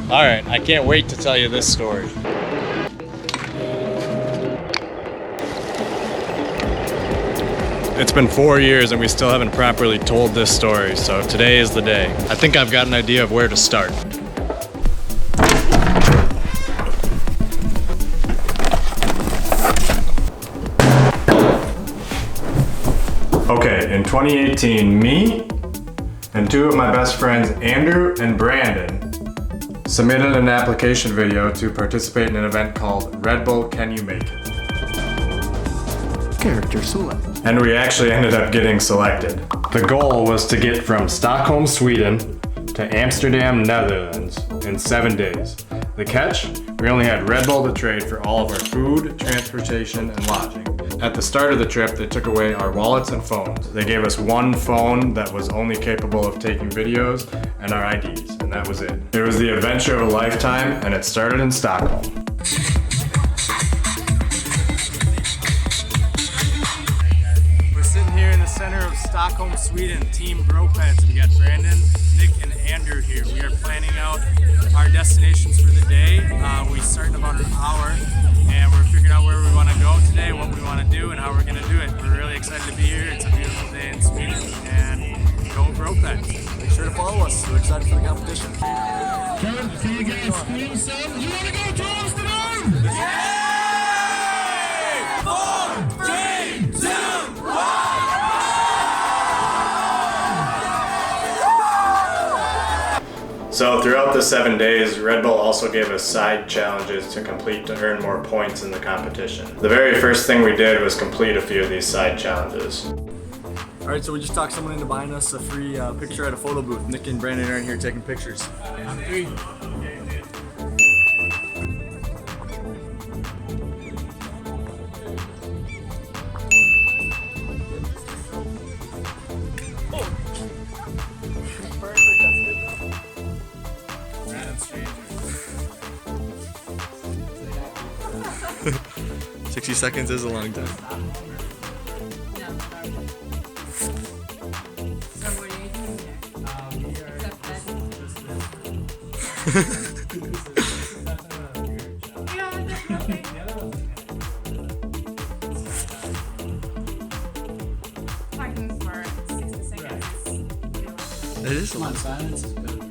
All right, I can't wait to tell you this story. It's been 4 years and we still haven't properly told this story, so today is the day. I think I've got an idea of where to start. Okay, in 2018, me and two of my best friends, Andrew and Brandon, submitted an application video to participate in an event called Red Bull Can You Make It? Character select. And we actually ended up getting selected. The goal was to get from Stockholm, Sweden to Amsterdam, Netherlands in 7 days. The catch? We only had Red Bull to trade for all of our food, transportation, and lodging. At the start of the trip, they took away our wallets and phones. They gave us one phone that was only capable of taking videos and our IDs, and that was it. It was the adventure of a lifetime, and it started in Stockholm. We're sitting here in the center of Stockholm, Sweden, Team Gropeds. We got Brandon, Nick, and Andrew here. We are planning out our destinations for the day. We start in about an hour. And we're figuring out where we want to go today, what we want to do, and how we're going to do it. We're really excited to be here. It's a beautiful day in Sweden, and go Gropeds. Make sure to follow us. We're excited for the competition. Can you guys scream some? You want to go to Amsterdam? Yeah! 4, 3, 2, 1! So throughout the 7 days, Red Bull also gave us side challenges to complete to earn more points in the competition. The very first thing we did was complete a few of these side challenges. All right, so we just talked someone into buying us a free picture at a photo booth. Nick and Brandon are in here taking pictures. On 3. 60 seconds is a long time. It is a lot. Silence is good.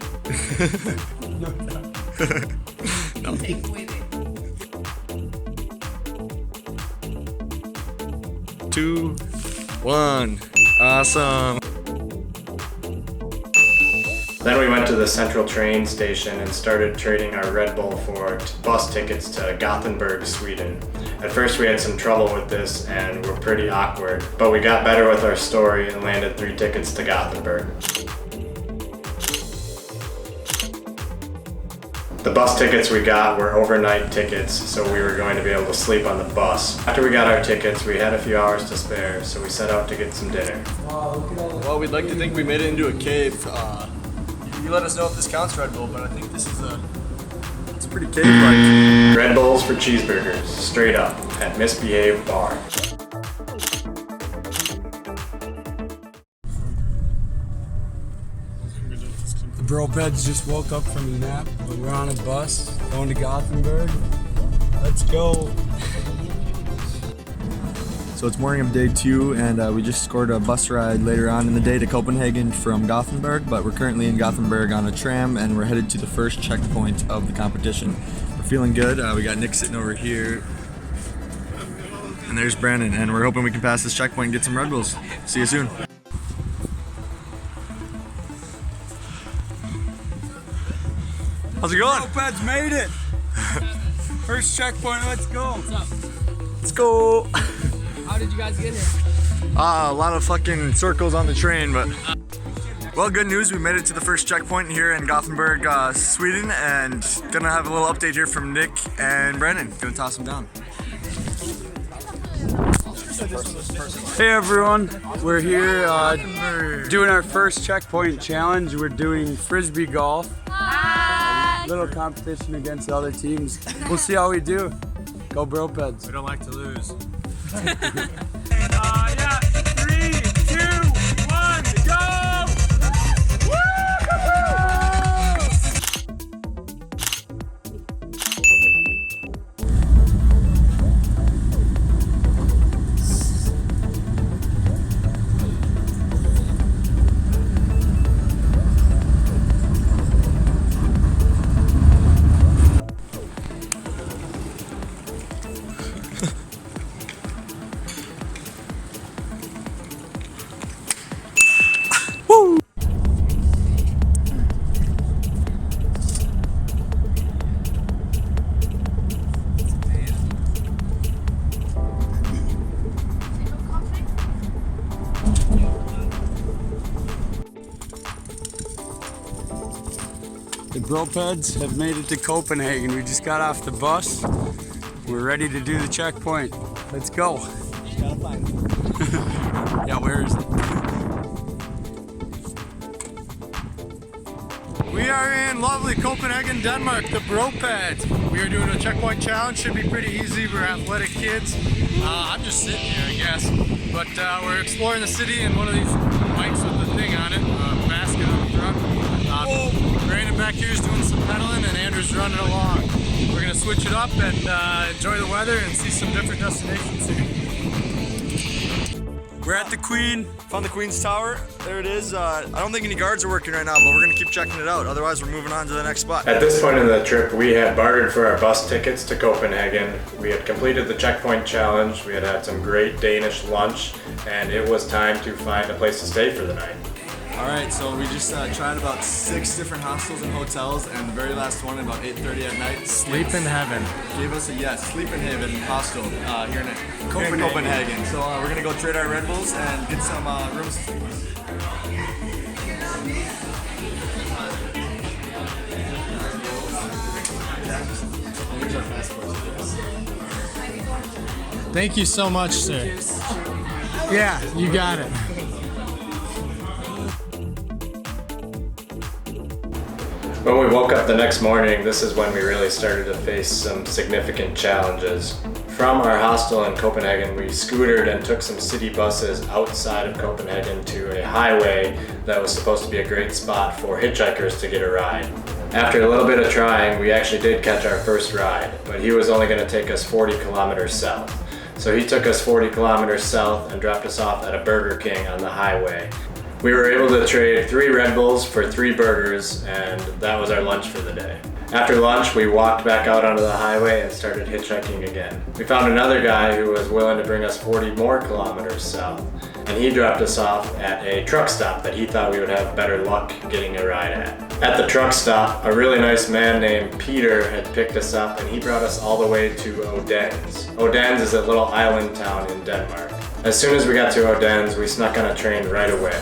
No. 2, 1. Awesome. Then we went to the central train station and started trading our Red Bull for bus tickets to Gothenburg, Sweden. At first we had some trouble with this and were pretty awkward, but we got better with our story and landed 3 tickets to Gothenburg. The bus tickets we got were overnight tickets, so we were going to be able to sleep on the bus. After we got our tickets, we had a few hours to spare, so we set out to get some dinner. Well, we'd like to think we made it into a cave. You let us know if this counts, Red Bull, but I think this is it's a pretty cave-like. Red Bulls for cheeseburgers, straight up, at Misbehave Bar. The Gropeds just woke up from a nap, but we're on a bus going to Gothenburg. Let's go. So it's morning of day 2, and we just scored a bus ride later on in the day to Copenhagen from Gothenburg, but we're currently in Gothenburg on a tram, and we're headed to the first checkpoint of the competition. We're feeling good. We got Nick sitting over here, and there's Brandon, and we're hoping we can pass this checkpoint and get some Red Bulls. See you soon. How's it going? Gropeds made it. First checkpoint, let's go. What's up? Let's go. How did you guys get here? A lot of fucking circles on the train, but well, good news. We made it to the first checkpoint here in Gothenburg, Sweden, and gonna have a little update here from Nick and Brandon. Gonna toss them down. Hey everyone, we're here doing our first checkpoint challenge. We're doing frisbee golf. Little competition against the other teams. We'll see how we do. Go Gropeds. We don't like to lose. Yeah, 3, 2, 1, go! Bropeds have made it to Copenhagen. We just got off the bus. We're ready to do the checkpoint. Let's go. Gotta find it. Yeah, where is it? We are in lovely Copenhagen, Denmark, the Bropeds. We are doing a checkpoint challenge. Should be pretty easy. We're athletic kids. I'm just sitting here, I guess. But we're exploring the city in one of these bikes with the thing on it, basket on the front. Brandon back here is doing some pedaling and Andrew's running along. We're gonna switch it up and enjoy the weather and see some different destinations here. We're at the Queen. Found the Queen's Tower. There it is. I don't think any guards are working right now, but we're gonna keep checking it out. Otherwise, we're moving on to the next spot. At this point in the trip, we had bartered for our bus tickets to Copenhagen. We had completed the checkpoint challenge. We had had some great Danish lunch, and it was time to find a place to stay for the night. All right, so we just tried about 6 different hostels and hotels, and the very last one, about 8:30 at night, Sleep in heaven. gave us a yes, Sleep in Haven hostel here in Copenhagen. So we're gonna go trade our Red Bulls and get some rooms. Thank you so much, sir. Yeah, you got it. When we woke up the next morning, this is when we really started to face some significant challenges. From our hostel in Copenhagen, we scootered and took some city buses outside of Copenhagen to a highway that was supposed to be a great spot for hitchhikers to get a ride. After a little bit of trying, we actually did catch our first ride, but he was only going to take us 40 kilometers south. So he took us 40 kilometers south and dropped us off at a Burger King on the highway. We were able to trade 3 Red Bulls for 3 burgers, and that was our lunch for the day. After lunch, we walked back out onto the highway and started hitchhiking again. We found another guy who was willing to bring us 40 more kilometers south, and he dropped us off at a truck stop that he thought we would have better luck getting a ride at. At the truck stop, a really nice man named Peter had picked us up, and he brought us all the way to Odense. Odense is a little island town in Denmark. As soon as we got to Odense, we snuck on a train right away.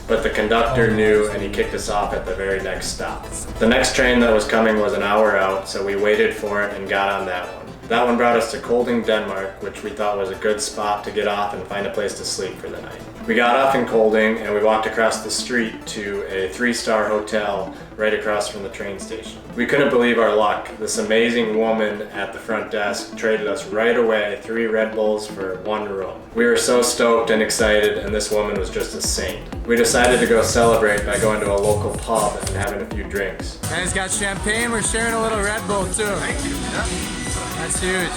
But the conductor knew and he kicked us off at the very next stop. The next train that was coming was an hour out, so we waited for it and got on that one. That one brought us to Kolding, Denmark, which we thought was a good spot to get off and find a place to sleep for the night. We got off in Kolding and we walked across the street to a 3-star hotel right across from the train station. We couldn't believe our luck. This amazing woman at the front desk traded us right away 3 Red Bulls for 1 room. We were so stoked and excited, and this woman was just a saint. We decided to go celebrate by going to a local pub and having a few drinks. Guys got champagne. We're sharing a little Red Bull too. Thank you. That's huge.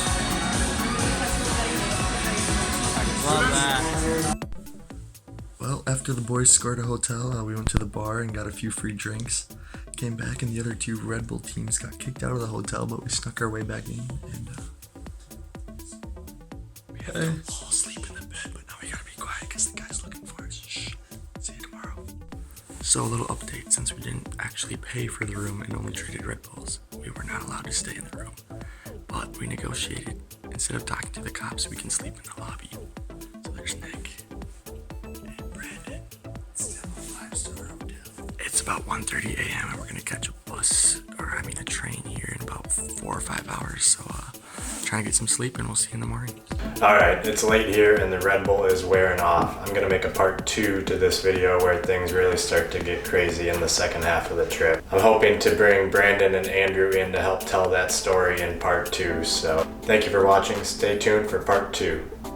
Love that. Well, after the boys scored a hotel, we went to the bar and got a few free drinks. Came back and the other 2 Red Bull teams got kicked out of the hotel, but we snuck our way back in and we have to all sleep in the bed, but now we gotta be quiet because the guy's looking for us. Shh. See you tomorrow. So a little update, since we didn't actually pay for the room and only traded Red Bulls, we were not allowed to stay in the room. But we negotiated. Instead of talking to the cops, we can sleep in the lobby. So there's Nick and Brandon. It's still a 5-star hotel. It's about 1:30 a.m. and we're gonna catch a train here in about 4 or 5 hours. So trying to get some sleep and we'll see you in the morning. Alright, it's late here and the Red Bull is wearing off. I'm gonna make a part 2 to this video where things really start to get crazy in the second half of the trip. I'm hoping to bring Brandon and Andrew in to help tell that story in part 2, so thank you for watching. Stay tuned for part 2.